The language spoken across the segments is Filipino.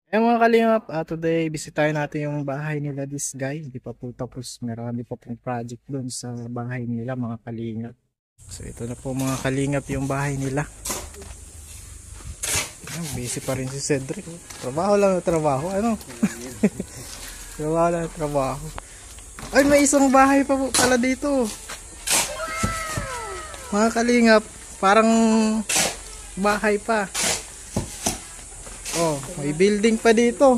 Mga kalingap, today bisitahin natin yung bahay nila this guy. Hindi pa po tapos, marami pa pong project doon sa bahay nila mga kalingap. So ito na po mga kalingap yung bahay nila. Busy pa rin si Cedric. Trabaho lang na trabaho, ano? Trabaho lang na trabaho. Ay, may isang bahay pa po pala dito. Mga kalingap, parang bahay pa. Oh, may building pa dito.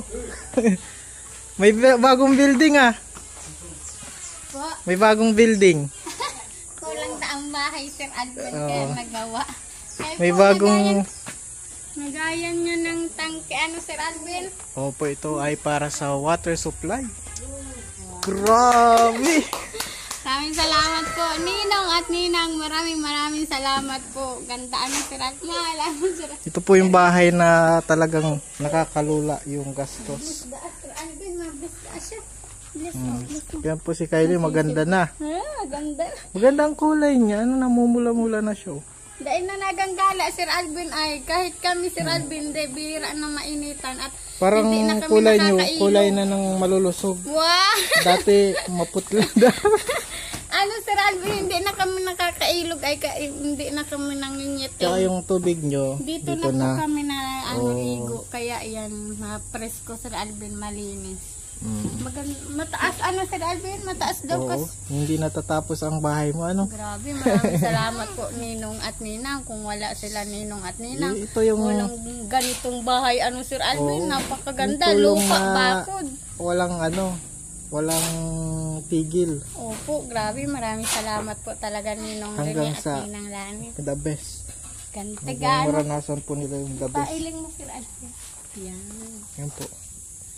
May bagong building ah. Po, May bagong building. kulang na ang bahay, Sir Albert, kaya nagawa. Kaya May po, bagong... nagayan nyo ng tangke, ano, Sir Albert? Opo, ito ay para sa water supply. Grabe! Maraming salamat po, Ninong at Ninang. Maraming salamat po. Ganda, ano, Sir Albert. Maalaman, Sir Albert. Ito po yung bahay na talagang nakakalula yung gastos. Sir Albert, mabisda siya. Bless Yan po si Kylie, maganda na. ganda. Maganda ang kulay niya. Ano, namumula-mula na siya. Dahil na naganggala, Sir Albin, ay kahit kami, Sir Albin, de bira na mainitan at Parang hindi na kami kulay niyo, nakakailog. kulay na ng malulusog. Wow! Dati maputla daw. Ano, Sir Albin, hindi na kami nakakailog, ay hindi na kami nangingitim. Tsaka yung tubig nyo, Dito na po kami na ligo, kaya yan, presko, Sir Albin, malinis. Mataas, ano, Sir Albin, mataas daw Oo, kasi. hindi natatapos ang bahay mo, ano? Grabe, maraming salamat po Ninong at Ninang. Kung wala sila Ninong at Ninang, Ito yung walang ganitong bahay, ano, Sir Alvin, napakaganda, ito yung, lupa, bakod. walang tigil. Opo, grabe, maraming salamat po talaga Ninong Hanggang Rene at sa Ninang Lani. the best. Ganda, Maranasan po nila yung the best. pailing mo, Sir Alvin. Yan, Yan po.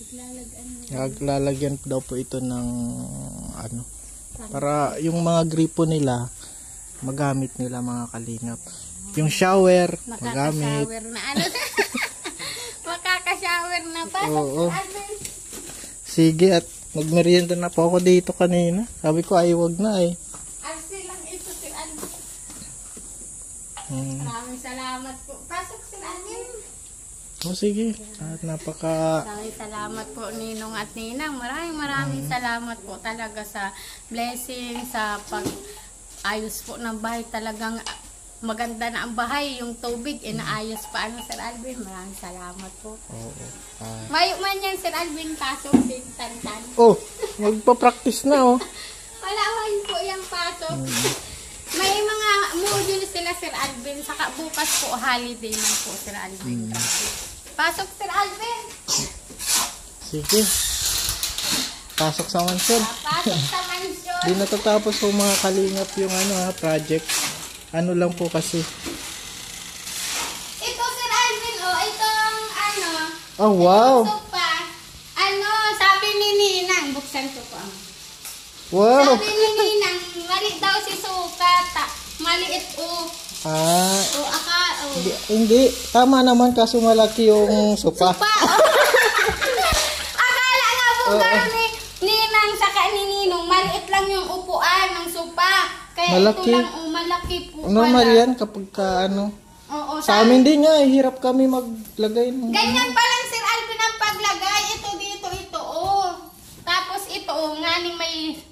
iglalagan mo. Naglalagyan daw po ito ng ano, para yung mga gripo nila magamit nila mga kalingap. Yung shower, magamit. Makaka-shower na, ano, makaka-shower na, pasok, Oo. Sir Alvin. Sige, at nagmerienda na po ako dito kanina. Sabi ko ay wag na eh. Arsi lang ito, Sir Alvin. Hmm. Maraming salamat po. Pasok, Sir Alvin. Oh, sige. At napaka Maraming salamat po Ninong at Ninang. Maraming salamat po talaga sa blessing, sa pag-ayos po ng bahay. Talagang maganda na ang bahay. Yung tubig, inaayos pa. Ano, Sir Alvin? Maraming salamat po. Oo. Mayo man yan, Sir Alvin, pasok din tantan. Oh, magpa-practice na oh. Wala man po yung pasok. May mga modules sila, Sir Alvin. Saka bukas po, holiday man po, Sir Alvin. Pasok, Sir Alvin. Sige. Pasok sa mansyon. Pasok sa mansyon. Di natatapos po mga kalingap yung project. Ano lang po kasi. Ito, Sir Alvin, oh, itong ano, Oh, wow. sopa. Ano, sabi ni Ninang, buksan ko po. Wow. Sabi ni Ninang, mali daw si sukat. Maliit, oh. Oh, Hindi. Tama naman kaso malaki yung sopa. Supa, oh. Akala nga po gano'n ni Ninang saka ni Ninong, maliit lang yung upuan ng supa. Kaya Malaki. ito lang, oh, malaki po Normal pala. yan kapag ka ano. Oo, Sa amin din nga, hirap kami maglagay ng... ganyan pa lang, Sir Alvin, ang paglagay. Ito dito, ito, oh. Tapos ito, oh, nga ning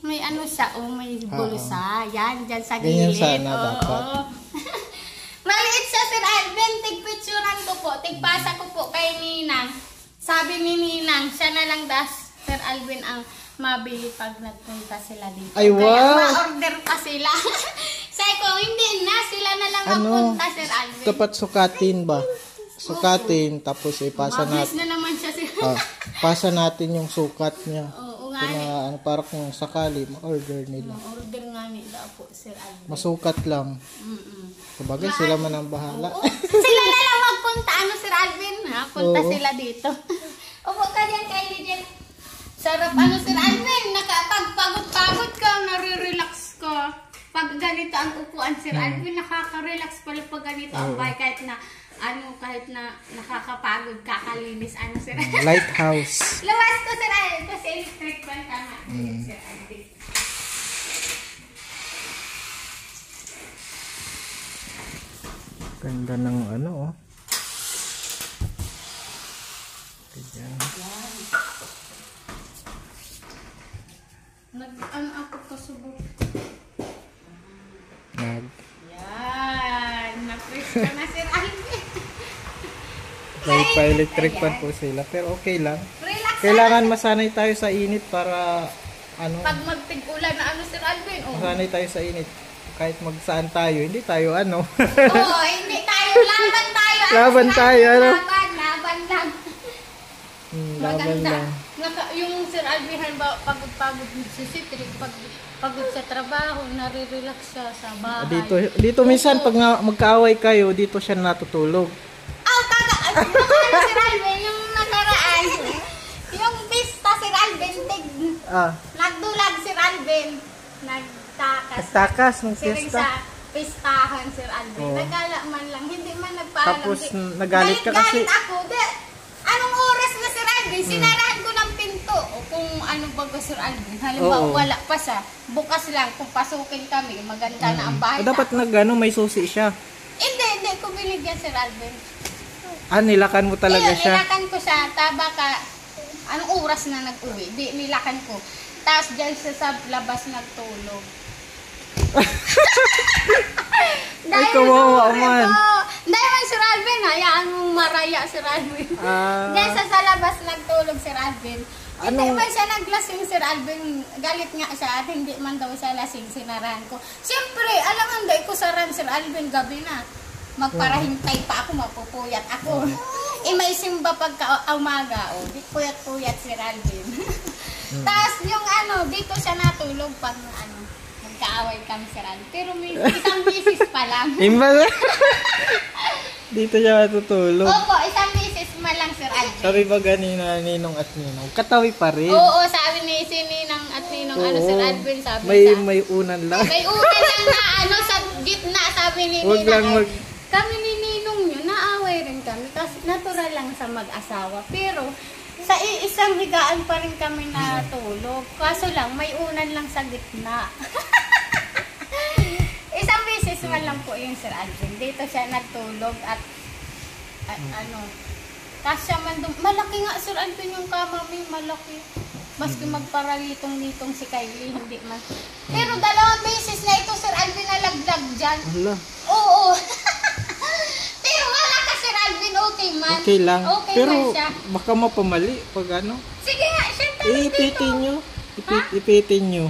may ano siya, oh, may bulsa. Yan, dyan sa Ganyan gilid. sana Oo, dapat. oo. Maliit siya, Sir Alvin. Tigpicturan ko po, tigpasa ko po kay Ninang. Sabi ni Ninang, siya na lang Sir Alvin, ang mabili pag nagpunta sila dito. Ay, wow! Kaya ma-order pa sila. Sabi ko, hindi na, sila na lang Ano? magpunta, Sir Alvin. Dapat sukatin ba? Sukatin, tapos ipasa Mabilis natin. na naman siya, Sir Pasa natin yung sukat niya. Oo nga, Ano, para kung sakali, ma-order nila. order nga nila po, Sir Alvin. Masukat lang. Sabagay, sila man ang bahala. Sila na lang magpunta, ano, Sir Alvin? Ha? Punta Oo. sila dito. Upo ka diyan kay Legend. Sarap, ano, Sir Alvin? Nakapagpagod-pagod ka, nare-relax ka. Pag ganito ang upuan, Sir Alvin, nakaka-relax pala pag ganito ang bahay. Kahit na nakakapagod, kakalinis, ano, Sir Alvin. Lighthouse. Lawas ko, Sir Alvin, kasi electric fan tama. Sir Alvin. Ganda ng ano oh. Ganyan. Nag-ano ako kasubok. Nag Yan. Na-fresh ka na, Sir Alvin. may pa-electric fan po sila. Pero okay lang. Relax. Kailangan masanay tayo sa init para ano, Pag magtig-ulan na ano, Sir Alvin. Oh. masanay tayo sa init. Kahit magsaan tayo, hindi tayo ano. Oo, hindi tayo. Laban tayo. Laban tayo, ano? Laban lang. Laban Maganda. lang. Yung Sir Alvin, halimbawa, pagod si Citric, pagod sa trabaho, nare-relax siya sa bahay. Dito minsan pag magkaaway kayo, dito siya natutulog. Sir Alvin, yung nakaraan, yung pista, Sir Alvin, nagdulag, Sir Alvin, nagtakas. Takas ng Siring fiesta. sa pistahan, Sir Alvin. Oo. Nagala man lang, hindi man nagpaalam. Tapos nagalit ka kasi. Galit ako. Anong oras na, Sir Alvin? Sinarahan ko ng pinto. O kung ano baga, Sir Alvin. Halimbawa, Oo. wala pa siya. Bukas lang, kung pasukin kami, maganda na ang bahay. Dapat may susi siya. Hindi ko binigyan, Sir Alvin. Nilakan mo talaga siya. Nilakan ko siya. Baka, anong oras na nag-uwi? Nilakan ko. Tapos dyan siya sa labas nagtulog. Ay, kawawa man. Dahil man, Sir Alvin, hayaan mong maraya, Sir Alvin. Dahil sa labas nagtulog, Sir Alvin. Hindi man siya naglasing, Sir Alvin. Galit nga siya at hindi man daw siya lasing, sinarahan ko. Siyempre, alam nga, ko saran, Sir Alvin, gabi na. Magparahintay pa ako, mapupuyat ako. May simba pagka umaga, di puyat-puyat, Sir Alvin. Tapos yung dito siya natulog pag magkaaway kami, Sir Alvin. Pero may isang bisis pa lang. Dito siya natutulog. Opo, isang bisis pa lang, Sir Alvin. Sabi ba ganina Ninong at Ninong? Katawi pa rin. Oo, sabi ni Ninang at Ninong, Sir Alvin, sabi may unan lang. May unan lang na sa gitna, sabi ni Huwag lang Ninang. Kami ni Ninong nyo, naaway rin kami. Kasi natural lang sa mag-asawa. Pero sa isang higaan pa rin kami natulog. Kaso lang, may unan lang sa gitna. Isang beses man lang po yung Sir Alvin. Dito siya nagtulog at kasya man doon. Malaki nga, Sir Alvin, yung kama may malaki. Maski magparalitong-litong si Kylie, hindi man. Pero dalawang beses na ito, Sir Alvin, nalaglag dyan. Hala. Oo. Pero wala ka, Sir Alvin, okay man. Okay lang. Okay pero man siya. baka mapamali pag ano. Sige nga, siya tayo dito. Ipitin nyo. Ipitin nyo.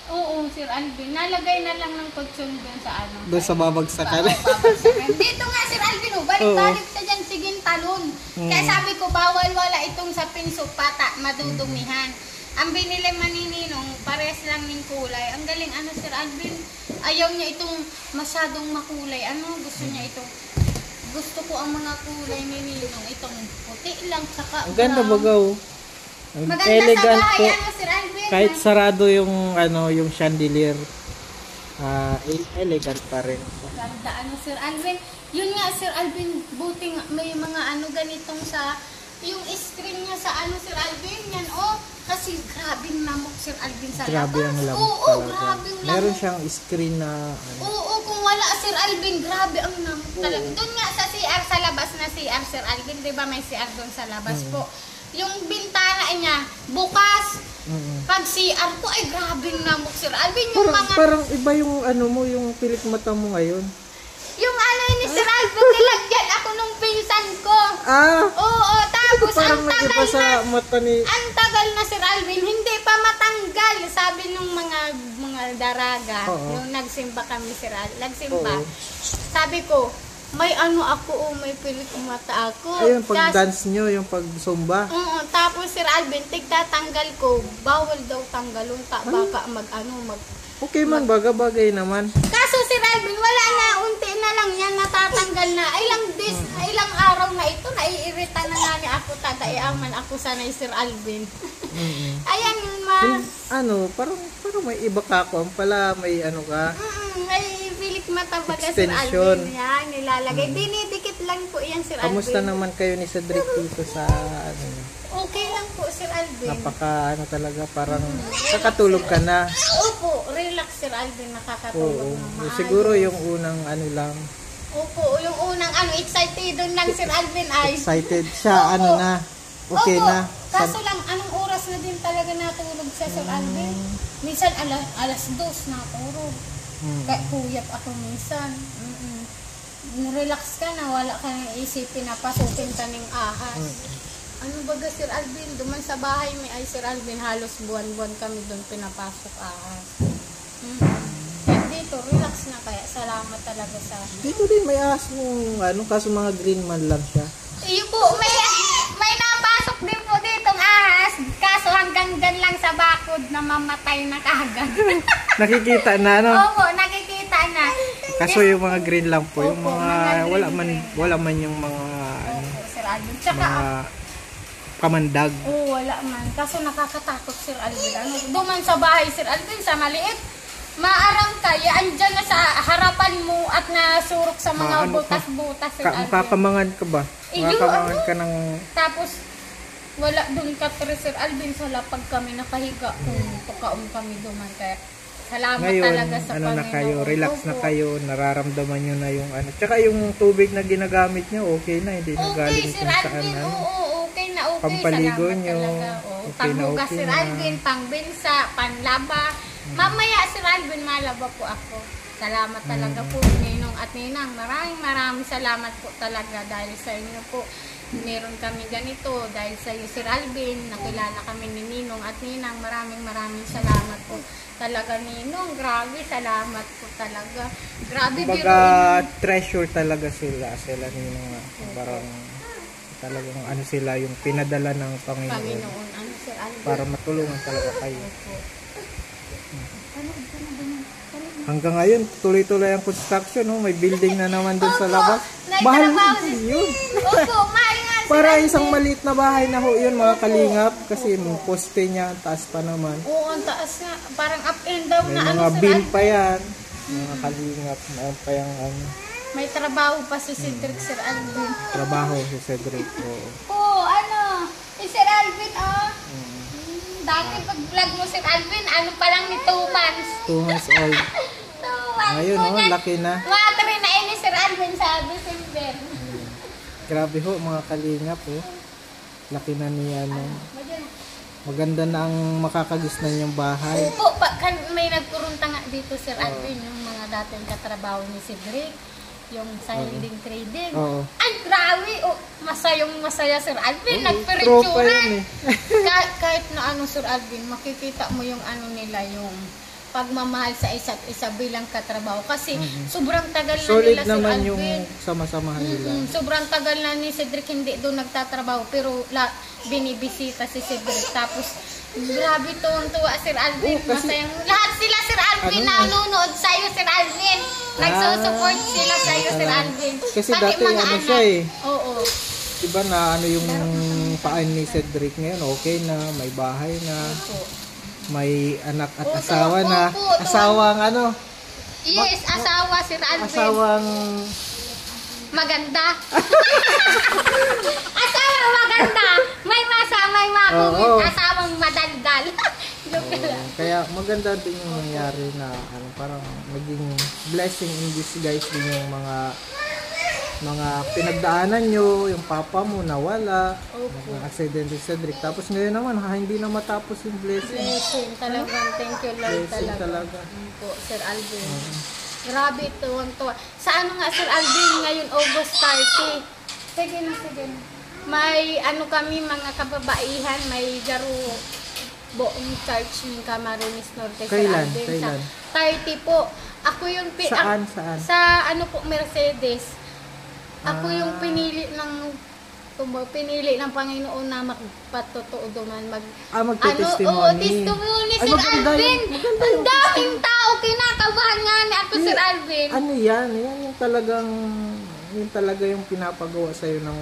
Oo, Sir Alvin. Nalagay na lang ng kutsyon doon sa Doon sa babagsakan. Babagsakan. Dito nga, Sir Alvin, balik-balik sa dyan, siging talon. Kaya sabi ko, bawal wala itong sa pinso pata, madudumihan. Ang binili Manininong, pares lang ng kulay. Ang galing, Sir Alvin, ayaw niya itong masyadong makulay. Gusto niya itong, gusto ko ang mga kulay ni Ninong, itong puti lang, saka Ang ganda bagaw. maganda Elegant sa bahay, po. Sir Alvin. Kahit sarado yung yung chandelier, elegant pa rin. Ganda, Sir Alvin. Yun nga, Sir Alvin, buti nga, may mga ganitong sa, yung screen niya sa Sir Alvin, yan, kasi grabe namok, Sir Alvin, sa Grabe labas. ang lamok Oo, talaga. grabe ang lamok. Meron siyang screen na Oo, kung wala, Sir Alvin, grabe ang namok talaga. Doon nga sa CR, sa labas na CR, Sir Alvin, di ba may CR doon sa labas po? Yung bintana niya, bukas. Pag CR ko, ay grabe ang namok, Sir Alvin, yung mga... Parang iba yung yung pilik mata mo ngayon. Yung ni Sir Alvin, nilagyan ako nung pinsan ko. Oo, tapos Parang ang tagal sa mata ni... Ang tagal na, Sir Alvin, hindi pa matanggal. Sabi nung mga daraga, yung nagsimba kami, Sir Alvin, nagsimba. Sabi ko, may ako, may pilik mata ako. Ayun, pag-dance nyo, yung pag-zumba. Tapos, Sir Alvin, tigtatanggal ko, bawal daw tanggalon, baka Okay man, bagay naman. Kaso, Sir Alvin, wala na, unti na lang yan, natatanggal na. Ilang araw na ito, naiirita na nga ni ako, tataiaman ako sanay, Sir Alvin. Ayan yun, Parang may iba ka ko, pala may ka. May pilik mata baga, Sir Extension. Alvin, yan, nilalagay. Dinidikit lang po yan, Sir Alvin. Kamusta naman kayo ni Cedric dito sa Okay lang po, Sir Alvin. Napaka talaga, parang kakatulog ka na. Opo, relax, Sir Alvin, nakakatulog na maayos. Siguro yung unang lang, Opo, yung unang excited doon lang Sir Alvin ay. Excited siya, Opo. na? Okay Opo. na. Kaso lang, anong oras na din talaga natulog sa Sir Alvin? Minsan alas 2 natulog. Kaya puyat ako minsan. Relax ka na, wala ka nang isipin na pasukin ka ng ahas. Ano baga Sir Alvin, duman sa bahay may ay Sir Alvin, halos buwan-buwan kami doon pinapasok ahas. Kaya dito, relax na kaya salamat talaga sa... Dito din may asong, kaso mga green man lang siya. Iyo po, may napasok din po ditong ahas, kaso hanggang dyan lang sa bakod na mamatay na kagad. Nakikita na, Opo, nakikita na. Kaso yung mga green lang po, yung Opo, mga, green. wala man yung mga, Opo, Sir Alvin. Tsaka, mga kamandag. wala man. Kaso nakakatakot Sir Alvin. Duman sa bahay Sir Alvin, sa maliit. Maarang kaya, andyan na sa harapan mo at nasurok sa mga butas-butas Sir Alvin. Makakamangan ka ba? Makakamangan ka ng... Tapos, wala doon ka Sir Alvin sa lapag kami nakahiga kung pagkaon kami duman. Kaya, salamat Ngayon, talaga sa Panginoon. na kayo, relax na Opo. kayo, nararamdaman nyo na yung Tsaka yung tubig na ginagamit nyo, okay na, hindi na Okay, galing Sir kung saan Alvin, okay na okay. Pampaligo Salamat nyo, talaga. okay na Panghugas okay Sir na. Alvin, pangbinsa, panlaba. Mamaya Sir Alvin, malaba po ako. Salamat talaga po, Ninong at Ninang. Maraming salamat po talaga dahil sa inyo po. Meron kami ganito dahil sa iyo Sir Alvin, nakilala kami ni Ninong at Ninang. Maraming salamat po. Talaga Ninong, grabe, salamat po talaga. Grabe, Kumbaga, treasure talaga sila Ninong nga. Parang talagang sila yung pinadala ng Panginoon. Panginoon, Sir Alvin. Para matulungan talaga kayo. Opo. Hanggang ngayon, tuloy-tuloy ang construction, may building na naman dun sa labas. Mahal yun. Opo, mahal nga Sir Para Alvin. isang maliit na bahay na ho yun, mga kalingap. Kasi yung poste niya, taas pa naman. Oo, ang taas nga. Parang up and down May na mga Sir beam Alvin. pa yan. Mga kalingap, meron pa yung May trabaho pa si Cedric Sir Alvin. trabaho si Cedric. Si Sir Alvin, dati pag-vlog mo Sir Alvin, pa lang ni 2 months. 2 months old. 2 months Ngayon, po niyan. laki na. Matri na ini Sir Alvin sa December. Grabe ho, mga kalingap. Laki na niya. Maganda na ang makakagisnan yung bahay. Opo, may nagkurunta nga dito Sir Alvin, yung mga dating katrabaho ni Cedric. Yung silent trading. Oo. Ay, grabe! Masayang-masaya, Sir Alvin. Tropa Nagpiritsuran. yun Kahit na Sir Alvin, makikita mo yung nila, yung pagmamahal sa isa't isa bilang katrabaho. Kasi sobrang tagal na Solid nila, Sir naman Alvin. yung sama-samahan nila. Sobrang tagal na ni Cedric hindi doon nagtatrabaho. Pero binibisita si Cedric. Tapos, grabe tuwang-tuwa, Sir Alvin. Masayang. Lahat sila, Sir Alvin, nanonood sa'yo, Sir Alvin. Nagsusupport sila sa'yo, Sir Alvin. Kasi Pati dati mga anak. siya Oo. Diba na yung paan ni Cedric ngayon, okay na, may bahay na, may anak at asawa na. Asawang Yes, asawa, Sir Alvin. Asawang maganda. Asawang maganda. May makumit. Asawang madaldal. Kaya maganda din yung nangyari na parang naging blessing in disguise din yung mga pinagdaanan nyo, yung papa mo nawala, yung accident ni Cedric. Tapos ngayon naman, hindi na matapos yung blessing. Blessing talagang. Thank you Lord Blessing talaga. talaga. Po, Sir Alvin. Grabe, tuwang-tuwa. Sa Sir Alvin, ngayon August 30. Sige na. May kami mga kababaihan, may garo buong church ng Camarines Norte, Sir Kailan? Alvin. Kailan? Sa 30 po. Ako yung Saan? Sa Mercedes. Ako yung pinili ng Panginoon na magpatotoo duman magte-testimony. Testimony, Ay, Sir maganda Alvin. maganda Ang daming tao kinakabahan nga ni ako, Sir Alvin. Yan yung talaga yung pinapagawa sa'yo ng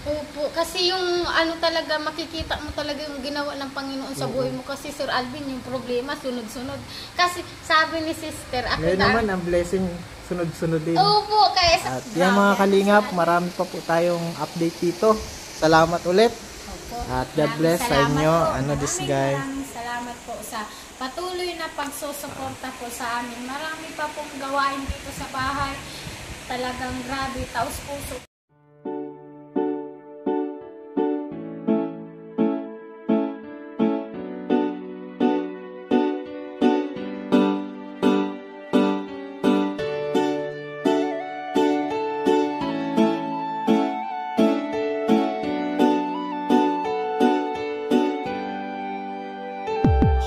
Opo, kasi yung talaga, makikita mo talaga yung ginawa ng Panginoon sa buhay mo. Kasi Sir Alvin, yung problema, sunod-sunod. Kasi sabi ni Sister, ako ngayon naman ang blessing sunod-sunod din. Opo, kaya At yan mga kalingap, marami pa po tayong update dito. Salamat ulit. Opo. At God bless sa inyo. Maraming salamat po sa patuloy na pagsusuporta po sa amin. Marami pa pong gawain dito sa bahay. talagang grabe, taos puso.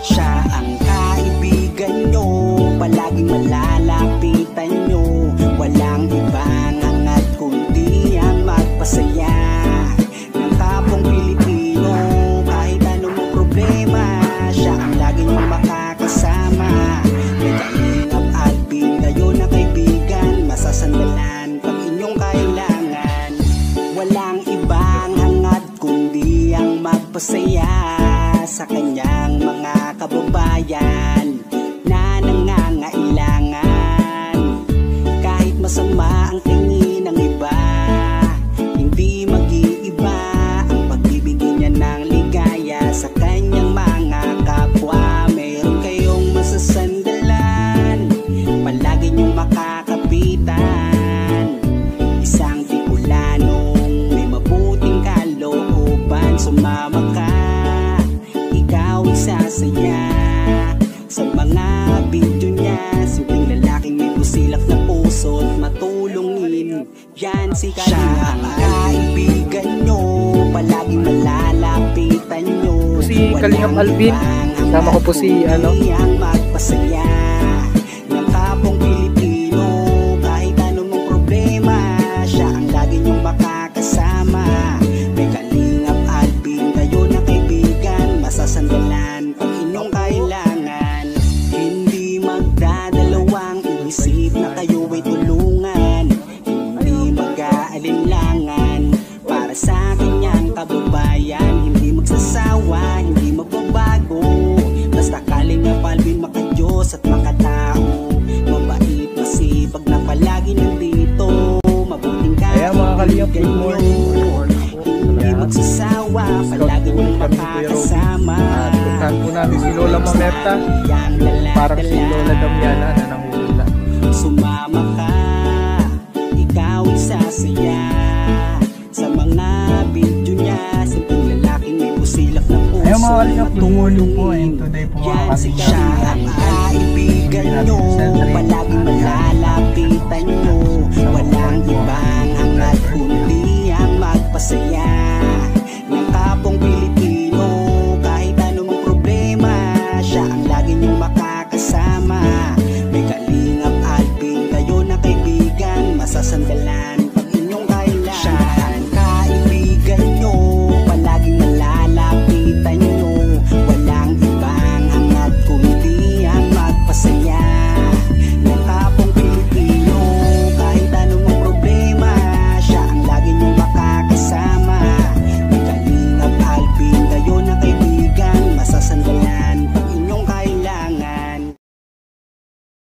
Siya ang kaibigan nyo, palaging malalapitan nyo. Walang ibang hangat kundi ang magpasaya ng kapong Pilipino. Kahit anong problema, siya ang lagi nyong makakasama. May Kalingap Alvin, kayo na kaibigan, masasandalan pag inyong kailangan. Walang ibang hangat kundi ang magpasaya sa kanyang mga kababayan na nangangailangan. Kahit masama ang tingin ng iba, hindi mag-iiba ang pagbibigay niya ng ligaya sa kanyang mga kapwa. Meron kayong masasandalan, palagi niyong makakapitan. Isang Bicolanong may mabuting kalooban, sumama ka, ikaw isasaya sa mga video niya. Simpleng lalaking may busilak na puso't matulungin, yan si Kalingap. Siya ang kaibigan nyo, palaging malalapitan nyo. Si Kalingap Alvin, kasama ko po si ang magpasaya ng kapong Pilipino. Kahit anong problema, siya ang lagi nyong makakasama. May Kalingap Alvin, kayo na kaibigan, masasandalan pag inyong kailangan. Hindi magdadalawang iisip na kayo ay tulungan. Hindi mag-aalinlangan para sa kanyang kababayan. Hindi magsasawa, hindi magbabago. Basta Kalingap Alvin, makadiyos at makatao. Mabait, masipag na palagi nandito. Mabuting Kaya mga Kalingap, good morning. hindi magsasawa, palagi niyong makakasama. At puntahan po namin si Lola Mamerta, parang si Lola Damiana na nanguhula. Sumama ka, ikaw isasaya sa mga video niya. Simpleng lalaking may busilak na puso. Ayun mga Kalingap, good morning po. And today po mga Yan si Kalingap, siya ang kaibigan nyo, palaging malalapitan nyo. Walang ibang hangat kundi ang magpasaya